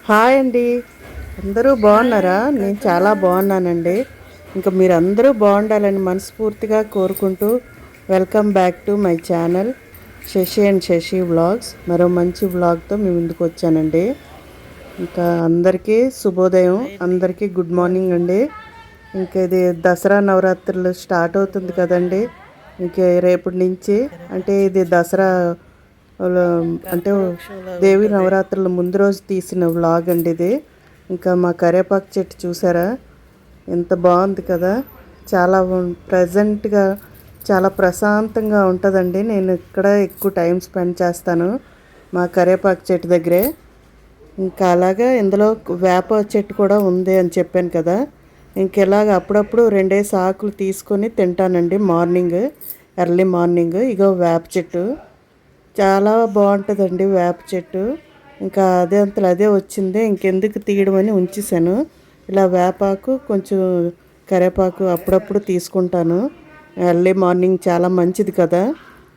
Hi అండి. అందరూ బాగున్నారా? నేను చాలా బాగున్నానండి. ఇంకా మీరందరూ బాగుండాలని మనస్ఫూర్తిగా కోరుకుంటూ welcome back to my channel Shashi and Shashi vlogs. మరో మంచి వ్లాగ్తో మీ ముందుకు వచ్చానండి. ఇంకా అందరికీ శుభోదయం, అందరికీ గుడ్ మార్నింగ్ అండి. ఇంకా ఇది దసరా నవరాత్రులు స్టార్ట్ అవుతుంది కదండి. ఇంకే రేపటి నుంచి అంటే ఇది దసరా అంటే దేవి నవరాత్రుల ముందు రోజు తీసిన వ్లాగ్ అండి ఇది. ఇంకా మా కరివేపాకు చెట్టు చూసారా, ఎంత బాగుంది కదా. చాలా ప్రజెంట్గా చాలా ప్రశాంతంగా ఉంటుందండి. నేను ఇక్కడ ఎక్కువ టైం స్పెండ్ చేస్తాను మా కరివేపాకు చెట్టు దగ్గరే. ఇంకా అలాగా ఇందులో వేప చెట్టు కూడా ఉంది అని చెప్పాను కదా. ఇంకెలాగ అప్పుడప్పుడు 2 ఆకులు తీసుకొని తింటానండి మార్నింగ్, ఎర్లీ మార్నింగ్. ఇగో వేప చెట్టు చాలా బాగుంటుందండి వేప చెట్టు. ఇంకా అదే అంతలో అదే వచ్చింది, ఇంకెందుకు తీయడమని ఉంచేసాను. ఇలా వేపాకు కొంచెం కరివేపాకు అప్పుడప్పుడు తీసుకుంటాను. ఎర్లీ మార్నింగ్ చాలా మంచిది కదా.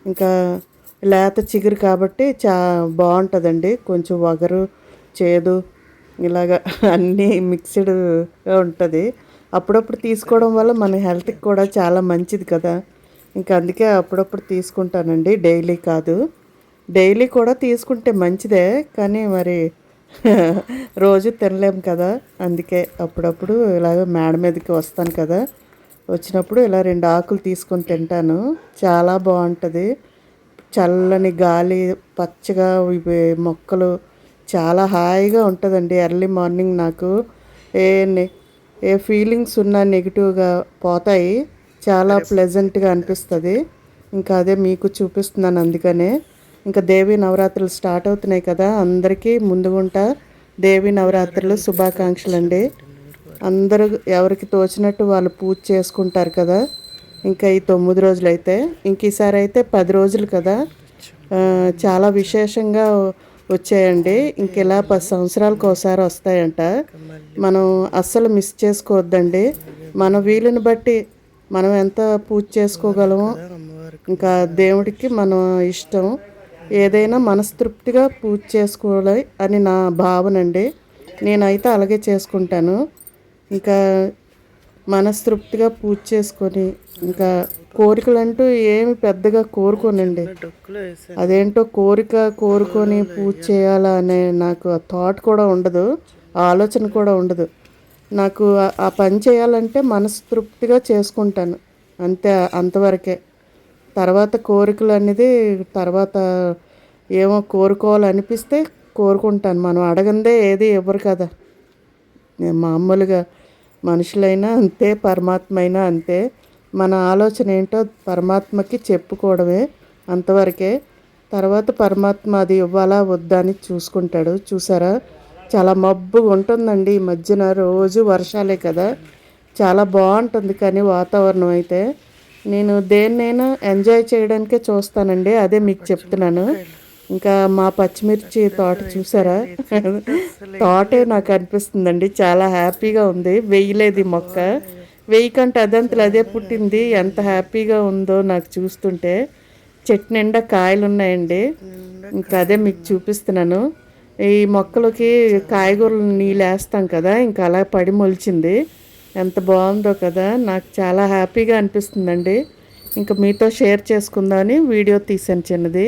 ఇంకా లేత చిగురు కాబట్టి బాగుంటుందండి. కొంచెం వగరు, చేదు ఇలాగా అన్నీ మిక్స్డ్గా ఉంటుంది. అప్పుడప్పుడు తీసుకోవడం వల్ల మన హెల్త్కి కూడా చాలా మంచిది కదా. ఇంకా అందుకే అప్పుడప్పుడు తీసుకుంటానండి, డైలీ కాదు. డైలీ కూడా తీసుకుంటే మంచిదే, కానీ మరి రోజు తినలేము కదా. అందుకే అప్పుడప్పుడు ఇలాగ మేడ మీదకి వస్తాను కదా, వచ్చినప్పుడు ఇలా 2 ఆకులు తీసుకొని తింటాను. చాలా బాగుంటుంది. చల్లని గాలి, పచ్చగా ఇవి మొక్కలు, చాలా హాయిగా ఉంటుందండి. ఎర్లీ మార్నింగ్ నాకు ఏ ఏ ఫీలింగ్స్ ఉన్నా నెగిటివ్గా పోతాయి. చాలా ప్లెజెంట్గా అనిపిస్తుంది. ఇంకా అదే మీకు చూపిస్తున్నాను అందుకనే. ఇంకా దేవి నవరాత్రులు స్టార్ట్ అవుతున్నాయి కదా, అందరికీ ముందుగుంటా దేవి నవరాత్రులు శుభాకాంక్షలు అండి. అందరూ ఎవరికి తోచినట్టు వాళ్ళు పూజ చేసుకుంటారు కదా. ఇంకా ఈ 9 రోజులు అయితే, ఇంక ఈసారి అయితే 10 రోజులు కదా. చాలా విశేషంగా వచ్చాయండి. ఇంక ఇలా 10 సంవత్సరాలకు ఒకసారి వస్తాయంట. మనం అస్సలు మిస్ చేసుకోవద్దండి. మన వీలుని బట్టి మనం ఎంత పూజ చేసుకోగలమో, ఇంకా దేవుడికి మనం ఇష్టం ఏదైనా మనస్తృప్తిగా పూజ చేసుకోవాలి అని నా భావన అండి. నేనైతే అలాగే చేసుకుంటాను. ఇంకా మనస్తృప్తిగా పూజ చేసుకొని, ఇంకా కోరికలు అంటూ ఏమి పెద్దగా కోరుకోనండి. అదేంటో కోరుకొని పూజ చేయాలా అనే నాకు ఆ థాట్ కూడా ఉండదు, ఆలోచన కూడా ఉండదు. నాకు ఆ పని చేయాలంటే మనస్తృప్తిగా చేసుకుంటాను అంతే, అంతవరకే. తర్వాత కోరికలు అనేది తర్వాత ఏమో కోరుకోవాలనిపిస్తే కోరుకుంటాను. మనం అడగందే ఏది ఇవ్వరు కదా. మామూలుగా మనుషులైనా అంతే, పరమాత్మ అయినా అంతే. మన ఆలోచన ఏంటో పరమాత్మకి చెప్పుకోవడమే, అంతవరకే. తర్వాత పరమాత్మ అది ఇవ్వాలా వద్దా అని చూసుకుంటాడు. చూసారా, చాలా మబ్బుగా ఉంటుందండి ఈ మధ్యన. రోజు వర్షాలే కదా, చాలా బాగుంటుంది. కానీ వాతావరణం అయితే నేను దేన్నైనా ఎంజాయ్ చేయడానికే చూస్తానండి, అదే మీకు చెప్తున్నాను. ఇంకా మా పచ్చిమిర్చి తోట చూసారా, తోటే నాకు అనిపిస్తుందండి, చాలా హ్యాపీగా ఉంది. వేయలేదు ఈ మొక్క, వేయకంటే అదంతలు అదే పుట్టింది. ఎంత హ్యాపీగా ఉందో నాకు చూస్తుంటే. చెట్టు నిండా కాయలు ఉన్నాయండి. ఇంకా అదే మీకు చూపిస్తున్నాను. ఈ మొక్కలకి కాయగూరలు నీళ్ళు వేస్తాం కదా, ఇంకా అలా పడి మొలిచింది. ఎంత బాగుందో కదా, నాకు చాలా హ్యాపీగా అనిపిస్తుందండి. ఇంకా మీతో షేర్ చేసుకుందామని వీడియో తీసాను చిన్నది.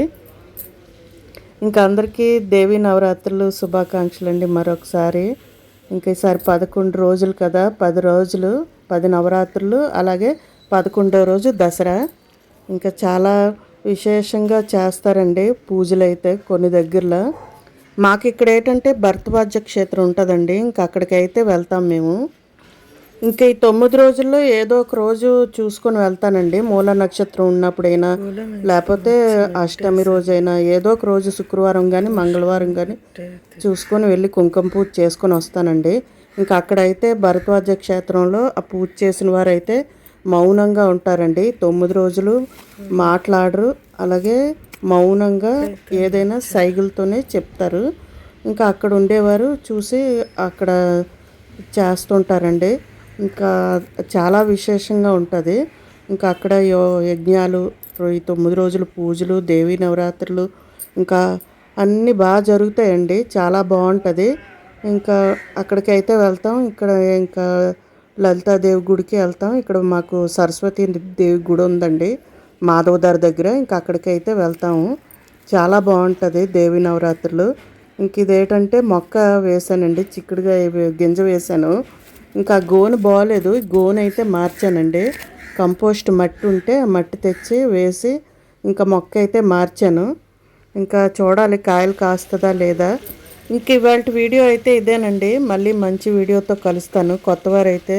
ఇంకా అందరికీ దేవీ నవరాత్రులు శుభాకాంక్షలు అండి మరొకసారి. ఇంకా ఈసారి 11 రోజులు కదా, 10 రోజులు 10 నవరాత్రులు, అలాగే 11వ రోజు దసరా. ఇంకా చాలా విశేషంగా చేస్తారండి పూజలు అయితే కొన్ని దగ్గరలో. మాకు ఇక్కడ ఏంటంటే భరద్వాజ క్షేత్రం ఉంటుందండి, ఇంకా అక్కడికైతే వెళ్తాం మేము. ఇంకా ఈ 9 రోజుల్లో ఏదో ఒక రోజు చూసుకొని వెళ్తానండి. మూల నక్షత్రం ఉన్నప్పుడైనా, లేకపోతే అష్టమి రోజైనా, ఏదో ఒక రోజు శుక్రవారం కానీ మంగళవారం కానీ చూసుకొని వెళ్ళి కుంకుమ పూజ చేసుకొని వస్తానండి. ఇంకా అక్కడైతే భరద్వాజ క్షేత్రంలో ఆ పూజ చేసిన వారైతే మౌనంగా ఉంటారండి. 9 రోజులు మాట్లాడరు, అలాగే మౌనంగా ఏదైనా సైగులతోనే చెప్తారు. ఇంకా అక్కడ ఉండేవారు చూసి అక్కడ చేస్తుంటారండి. ఇంకా చాలా విశేషంగా ఉంటుంది. ఇంకా అక్కడ యజ్ఞాలు, ఈ 9 రోజులు పూజలు, దేవీ నవరాత్రులు ఇంకా అన్నీ బాగా జరుగుతాయండి. చాలా బాగుంటుంది. ఇంకా అక్కడికైతే వెళ్తాం. ఇక్కడ ఇంకా లలితాదేవి గుడికి వెళ్తాం. ఇక్కడ మాకు సరస్వతి దేవి గుడి ఉందండి మాధవదారి దగ్గర. ఇంకా అక్కడికైతే వెళ్తాము. చాలా బాగుంటుంది దేవి నవరాత్రులు. ఇంక ఇదేంటంటే మొక్క వేసానండి, చిక్కుడుగా గింజ వేసాను. ఇంకా గోను బాగోలేదు, గోను అయితే మార్చానండి. కంపోస్ట్ మట్టి ఉంటే ఆ మట్టి తెచ్చి వేసి ఇంకా మొక్క అయితే మార్చాను. ఇంకా చూడాలి కాయలు కాస్తుందా లేదా. ఇంక ఇవాళ వీడియో అయితే ఇదేనండి. మళ్ళీ మంచి వీడియోతో కలుస్తాను. కొత్తవారైతే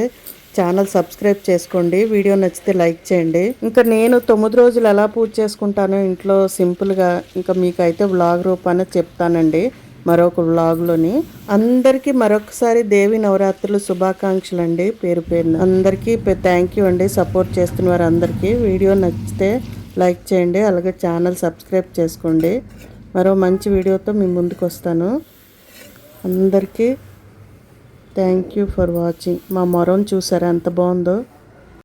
ఛానల్ సబ్స్క్రైబ్ చేసుకోండి. వీడియో నచ్చితే లైక్ చేయండి. ఇంకా నేను 9 రోజులు ఎలా పూజ చేసుకుంటానో ఇంట్లో సింపుల్గా ఇంకా మీకైతే వ్లాగ్ రూపాన చెప్తానండి మరొక వ్లాగ్లోని. అందరికీ మరొకసారి దేవి నవరాత్రులు శుభాకాంక్షలు అండి. పేరు పేరున అందరికీ థ్యాంక్ యూ అండి. సపోర్ట్ చేస్తున్న వారు అందరికీ. వీడియో నచ్చితే లైక్ చేయండి, అలాగే ఛానల్ సబ్స్క్రైబ్ చేసుకోండి. మరో మంచి వీడియోతో మీ ముందుకు వస్తాను. అందరికీ థ్యాంక్ యూ ఫర్ వాచింగ్. మా మొరం చూసారా ఎంత బాగుందో.